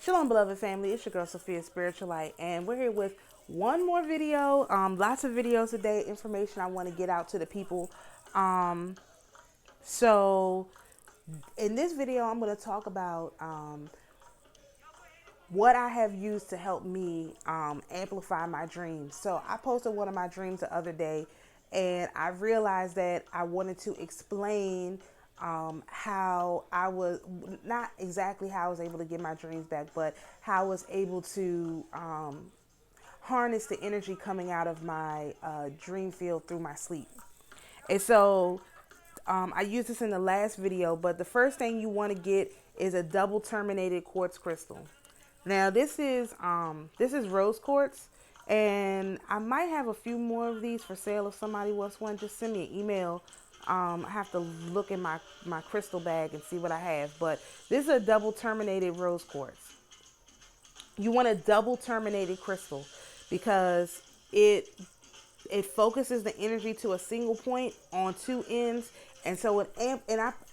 Shalom, beloved family. It's your girl Sophia Spiritual Light, and we're here with one more video. Lots of videos today, information I want to get out to the people. So in this video, I'm going to talk about what I have used to help me amplify my dreams. So I posted one of my dreams the other day, and I realized that I wanted to explain how I was, not exactly how I was able to get my dreams back, but how I was able to harness the energy coming out of my dream field through my sleep. And so I used this in the last video, but the first thing you want to get is a double terminated quartz crystal. Now this is rose quartz, and I might have a few more of these for sale. If somebody wants one, just send me an email. I have to look in my crystal bag and see what I have, but this is a double terminated rose quartz. You want a double terminated crystal because it focuses the energy to a single point on two ends. And so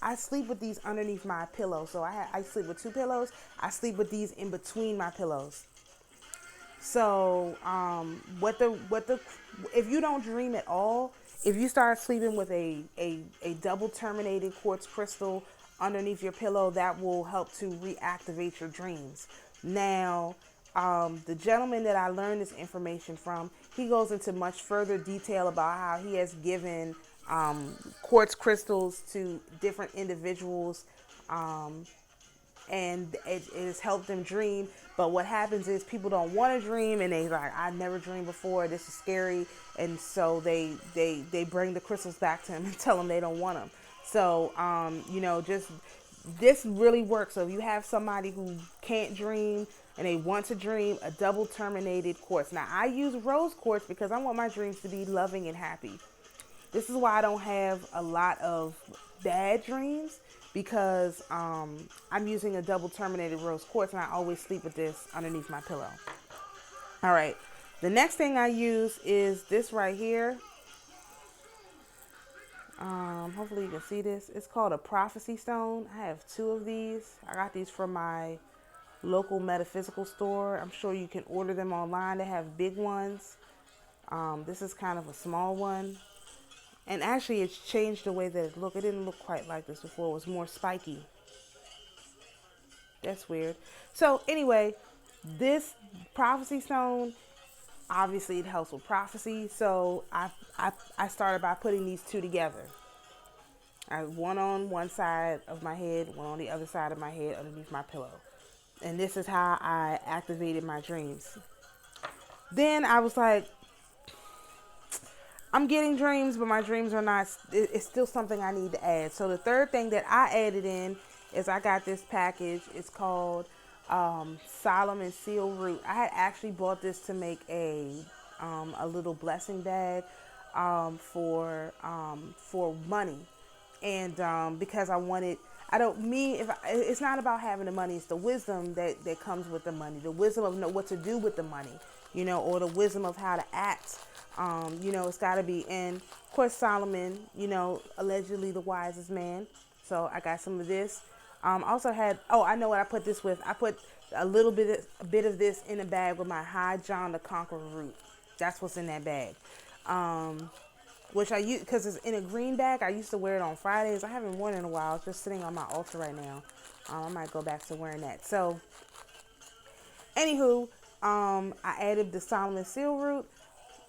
I sleep with these underneath my pillow. So I sleep with two pillows. I sleep with these in between my pillows. So if you don't dream at all, if you start sleeping with a double terminated quartz crystal underneath your pillow, that will help to reactivate your dreams. Now, the gentleman that I learned this information from, he goes into much further detail about how he has given quartz crystals to different individuals, and it has helped them dream. But what happens is people don't want to dream, and they like, I never dreamed before, this is scary, and so they bring the crystals back to him and tell him they don't want them. So just this really works. So if you have somebody who can't dream and they want to dream, a double terminated quartz. Now I use rose quartz because I want my dreams to be loving and happy. This is why I don't have a lot of bad dreams, because I'm using a double terminated rose quartz, and I always sleep with this underneath my pillow. All right. The next thing I use is this right here. Hopefully you can see this. It's called a prophecy stone. I have two of these. I got these from my local metaphysical store. I'm sure you can order them online. They have big ones. This is kind of a small one. And actually, it's changed the way that it looked. It didn't look quite like this before. It was more spiky. That's weird. So anyway, this prophecy stone, obviously it helps with prophecy. So I started by putting these two together. I have one on one side of my head, one on the other side of my head underneath my pillow. And this is how I activated my dreams. Then I was like, I'm getting dreams, but my dreams are not, it's still something I need to add. So the third thing that I added in is I got this package. It's called Solomon Seal Root. I had actually bought this to make a little blessing bag for money. And because I wanted, it's not about having the money, it's the wisdom that comes with the money, the wisdom of what to do with the money, or the wisdom of how to act. It's got to be. And of course, Solomon, allegedly the wisest man. So I got some of this. Also had, I know what I put this with. I put a bit of this in a bag with my High John the Conqueror root. That's what's in that bag. Which I use because it's in a green bag. I used to wear it on Fridays. I haven't worn it in a while. It's just sitting on my altar right now. I might go back to wearing that. So, anywho, I added the Solomon Seal Root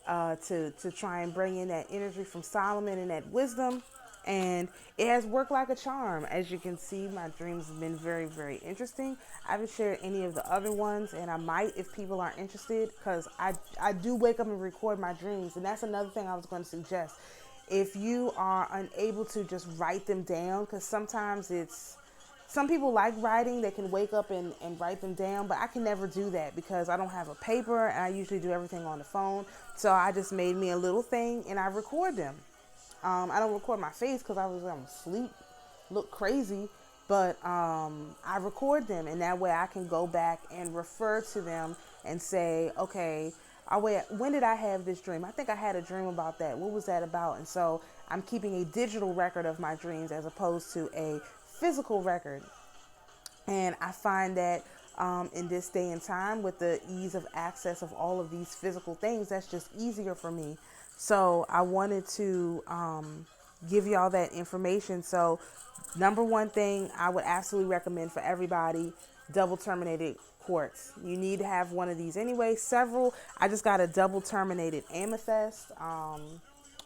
to try and bring in that energy from Solomon and that wisdom. And it has worked like a charm. As you can see, my dreams have been very, very interesting. I haven't shared any of the other ones, and I might if people are interested, because I do wake up and record my dreams. And that's another thing I was going to suggest. If you are unable to just write them down, because sometimes some people like writing, they can wake up and write them down, but I can never do that because I don't have a paper, and I usually do everything on the phone. So I just made me a little thing and I record them. I don't record my face because I'm asleep, look crazy, but I record them, and that way I can go back and refer to them and say, okay, when did I have this dream? I think I had a dream about that. What was that about? And so I'm keeping a digital record of my dreams as opposed to a physical record. And I find that in this day and time with the ease of access of all of these physical things. That's just easier for me. So I wanted to give y'all that information. So number one thing I would absolutely recommend for everybody, double terminated quartz. You need to have one of these anyway. Several. I just got a double terminated amethyst. I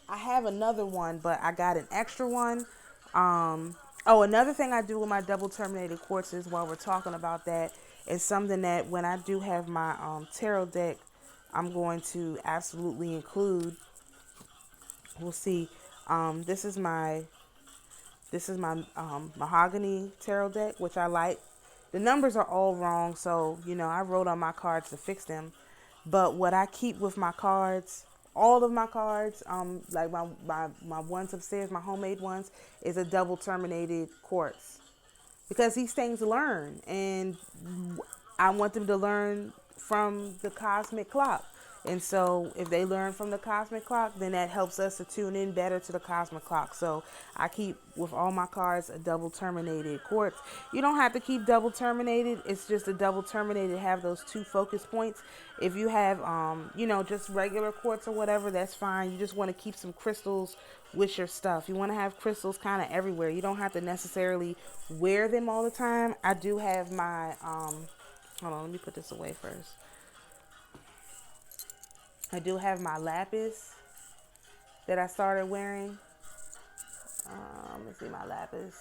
have another one, but I got an extra one. Another thing I do with my double terminated quartzes while we're talking about that is something that when I do have my tarot deck, I'm going to absolutely include. We'll see. This is my mahogany tarot deck, which I like. The numbers are all wrong, so I wrote on my cards to fix them. But what I keep with my cards, all of my cards, like my ones upstairs, my homemade ones, is a double terminated quartz, because these things learn, and I want them to learn from the cosmic clock. And so if they learn from the cosmic clock, then that helps us to tune in better to the cosmic clock. So I keep with all my cards a double terminated quartz. You don't have to keep double terminated. It's just a double terminated, have those 2 focus points. If you have, just regular quartz or whatever, that's fine. You just want to keep some crystals with your stuff. You want to have crystals kind of everywhere. You don't have to necessarily wear them all the time. I do have my, hold on, let me put this away first. I do have my lapis that I started wearing. Let me see my lapis.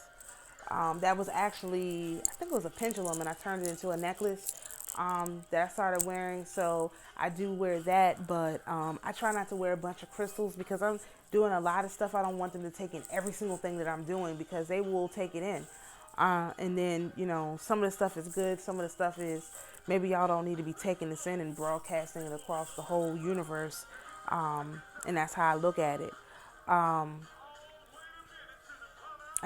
That was actually, I think it was a pendulum, and I turned it into a necklace that I started wearing. So I do wear that, but I try not to wear a bunch of crystals because I'm doing a lot of stuff. I don't want them to take in every single thing that I'm doing, because they will take it in. And then, some of the stuff is good. Some of the stuff is, maybe y'all don't need to be taking this in and broadcasting it across the whole universe. And that's how I look at it. I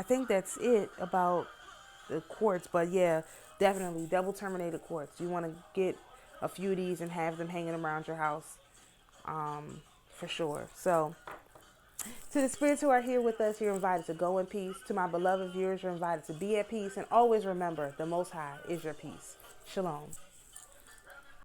think that's it about the quartz. But yeah, definitely double terminated quartz. You want to get a few of these and have them hanging around your house, for sure. So to the spirits who are here with us, you're invited to go in peace. To my beloved viewers, you're invited to be at peace. And always remember, the Most High is your peace. Shalom.